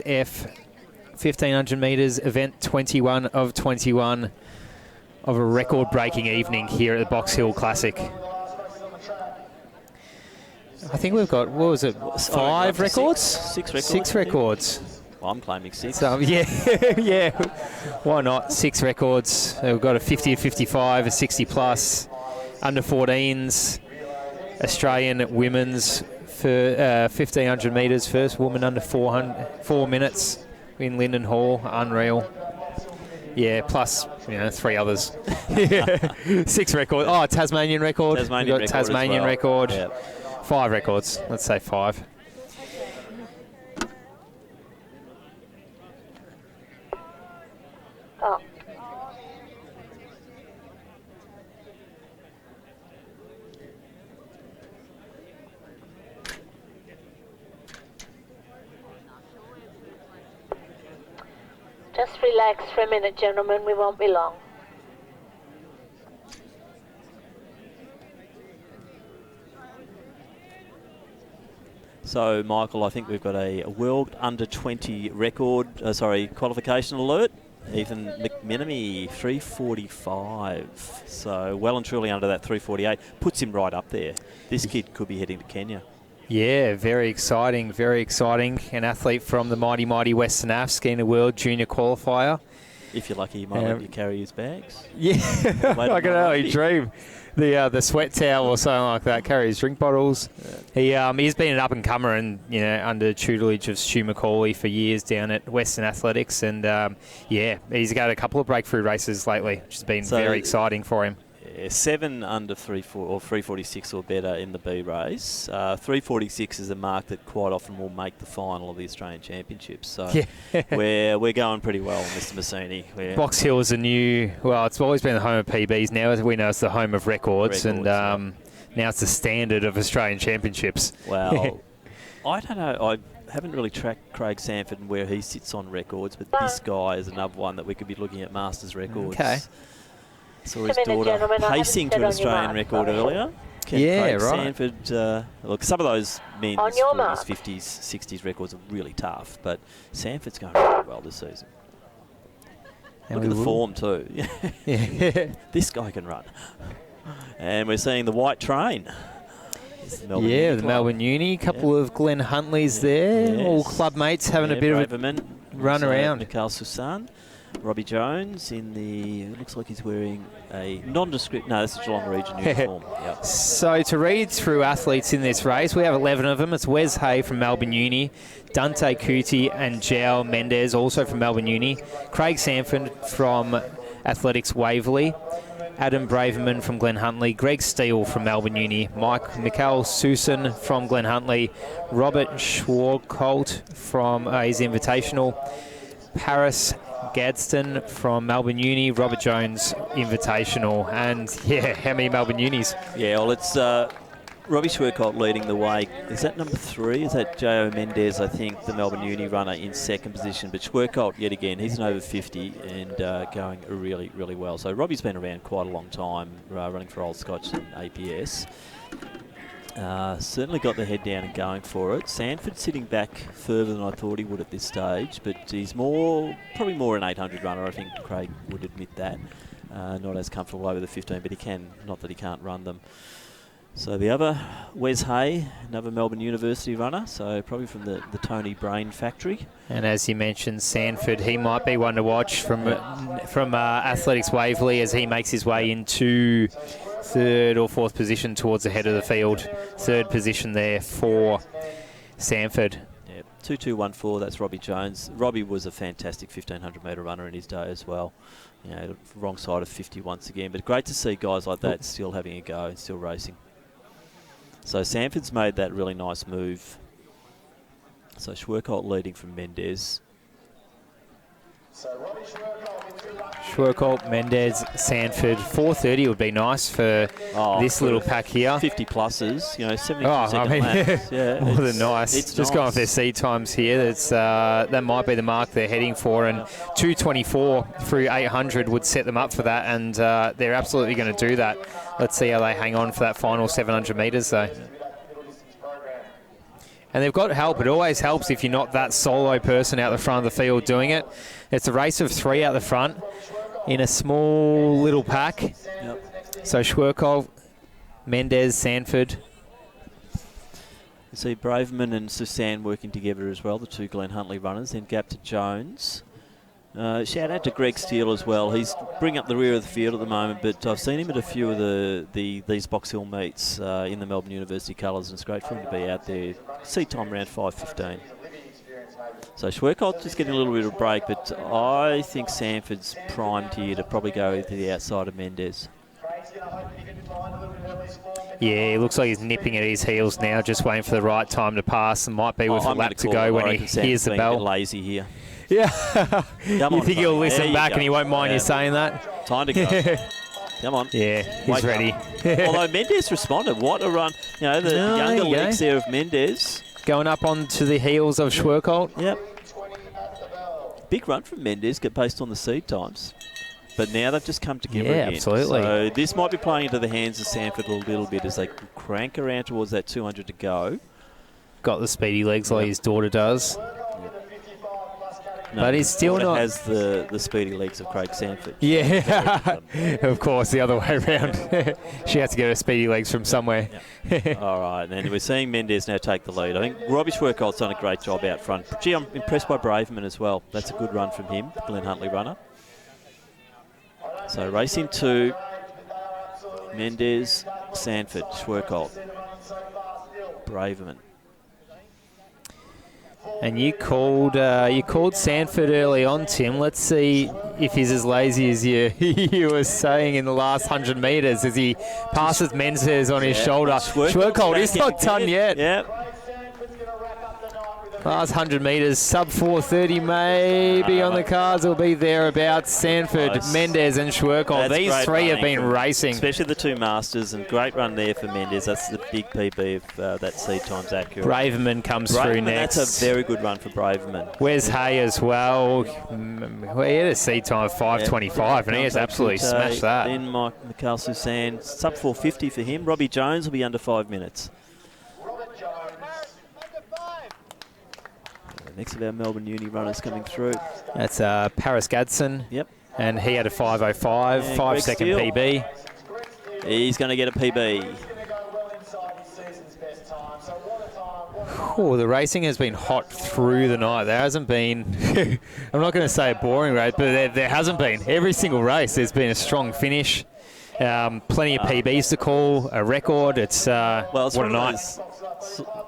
F 1500 metres, event 21 of 21 of a record-breaking evening here at the Box Hill Classic. I think we've got, what was it, 5 records? Six records. 6 records. Well, I'm claiming 6. So, yeah, yeah, why not? 6 records. We've got a 50, a 55, a 60 plus, under 14s, Australian women's for 1500 metres, first woman under 4 minutes in Linden Hall, unreal. Yeah, plus 3 others. 6 records. Oh, Tasmanian record. Tasmanian record. Yep. 5 records. Let's say 5. Oh. Just relax for a minute, gentlemen. We won't be long. So, Michael, I think we've got a world under 20 record, qualification alert. Ethan McMenemy, 3:45. So, well and truly under that 3:48. Puts him right up there. This kid could be heading to Kenya. Yeah, very exciting, very exciting. An athlete from the mighty, mighty Western Af, skiing a world junior qualifier. If you're lucky, he might let you carry his bags. Yeah, I can only dream. The sweat towel or something like that, carry his drink bottles. Yeah. He's been an up-and-comer and, under tutelage of Stu McCauley for years down at Western Athletics. And, he's got a couple of breakthrough races lately, which has been very exciting for him. 7 under 346 or better in the B race. 346 is a mark that quite often will make the final of the Australian Championships. So we're going pretty well, Mr. Massini. Box Hill is it's always been the home of PBs. Now we know it's the home of records and now it's the standard of Australian Championships. Well, I don't know. I haven't really tracked Craig Sanford and where he sits on records, but this guy is another one that we could be looking at Masters records. Okay. Saw his daughter pacing to an Australian record earlier. Craig Sanford, look, some of those men's 40s, 50s, 60s records are really tough, but Sanford's going really well this season. Look at the form too. This guy can run. And we're seeing the white train. The Melbourne Uni, couple of Glenn Huntleys there, all club mates having a bit of a run around. Mikhail Susan. Robbie Jones it looks like he's wearing a nondescript, this is Geelong Region uniform. Yep. So to read through athletes in this race, we have 11 of them. It's Wes Hay from Melbourne Uni, Dante Cootie and João Mendes, also from Melbourne Uni, Craig Sanford from Athletics Waverley, Adam Braverman from Glen Huntly, Greg Steele from Melbourne Uni, Mikhail Susan from Glen Huntly, Robert Schwarkolt from his Invitational, Paris Gadsden from Melbourne Uni, Robert Jones Invitational, and how many Melbourne Unis? Yeah, well, it's Robbie Schwarkolt leading the way. Is that number 3? Is that João Mendes, I think, the Melbourne Uni runner in second position? But Schwarkolt, yet again, he's an over 50 and going really, really well. So Robbie's been around quite a long time, running for Old Scotch and APS. Certainly got the head down and going for it. Sanford sitting back further than I thought he would at this stage, but he's probably more an 800 runner. I think Craig would admit that. Not as comfortable over the 15, but he can. Not that he can't run them. So the other, Wes Hay, another Melbourne University runner, so probably from the Tony Brain factory. And as you mentioned, Sanford, he might be one to watch from Athletics Waverley as he makes his way into 3rd or 4th position towards the head of the field. 3rd position there for Sanford. Yeah, 2:2.14, that's Robbie Jones. Robbie was a fantastic 1500 metre runner in his day as well. Wrong side of 50 once again, but great to see guys like that still having a go and still racing. So Sanford's made that really nice move. So Schwarkolt leading from Mendes. Schwarkolt, Mendes, Sanford. 4:30 would be nice for this little pack here. 50 pluses, 72 laps. Yeah, more than nice. It's just going off their seed times here. That might be the mark they're heading for, and 2:24 through 800 would set them up for that, and they're absolutely going to do that. Let's see how they hang on for that final 700 metres, though. And they've got help. It always helps if you're not that solo person out the front of the field doing it. It's a race of 3 out the front in a small little pack. Yep. So Schwerkolt, Mendez, Sanford. You see Braverman and Susanne working together as well, the 2 Glenn Huntley runners. Then gap to Jones. Shout out to Greg Steele as well. He's bringing up the rear of the field at the moment, but I've seen him at a few of these Box Hill meets in the Melbourne University colours, and it's great for him to be out there. Seat time around 5:15. So Schwerkolt just getting a little bit of a break, but I think Sanford's primed here to probably go to the outside of Mendez. Yeah, it looks like he's nipping at his heels now, just waiting for the right time to pass. And might be with a lap to go when he hears the bell. A bit lazy here. Yeah. You think he'll listen back and he won't mind you saying that? Time to go. Come on. Yeah, he's ready. Although Mendez responded. What a run. You know, the younger legs there of Mendez. Going up onto the heels of Schwerkolt. Yep. Big run from Mendez based on the seed times. But now they've just come together again. Absolutely. So this might be playing into the hands of Sanford a little bit as they crank around towards that 200 to go. Got the speedy legs like his daughter does. No, but he's still not... has the speedy legs of Craig Sanford. Yeah, of course, the other way around. She has to get her speedy legs from somewhere. Yeah. All right, and we're seeing Mendez now take the lead. I think Robbie Schwerkolt's done a great job out front. Gee, I'm impressed by Braverman as well. That's a good run from him, Glenn Huntley runner. So racing 2, Mendez, Sanford, Schwerkolt, Braverman. And you called Sanford early on, Tim. Let's see if he's as lazy as you were saying in the last 100 metres as he passes Mendez on his shoulder. Schwerkolt is not done yet. Yep. Last 100 metres, sub 4:30 maybe on the cards. Will be thereabouts. Sanford, Mendez and Schwerkolt. These 3 have been racing. Especially the 2 Masters, and great run there for Mendez. That's the big PB of that seed times accurate. Braverman comes through next. That's a very good run for Braverman. Wes Hay as well. He had a seed time of 5:25 and he has absolutely smashed that. Then Mikhail Susanne, sub 450 for him. Robbie Jones will be under 5 minutes. Next of our Melbourne Uni runners coming through. That's Paris Gadsden. Yep. And he had a 5:05, 5-second PB. He's going to get a PB. Oh, the racing has been hot through the night. There hasn't been, I'm not going to say a boring race, but there hasn't been. Every single race, there's been a strong finish. Plenty of PBs to call, a record. It's well, it's what a night.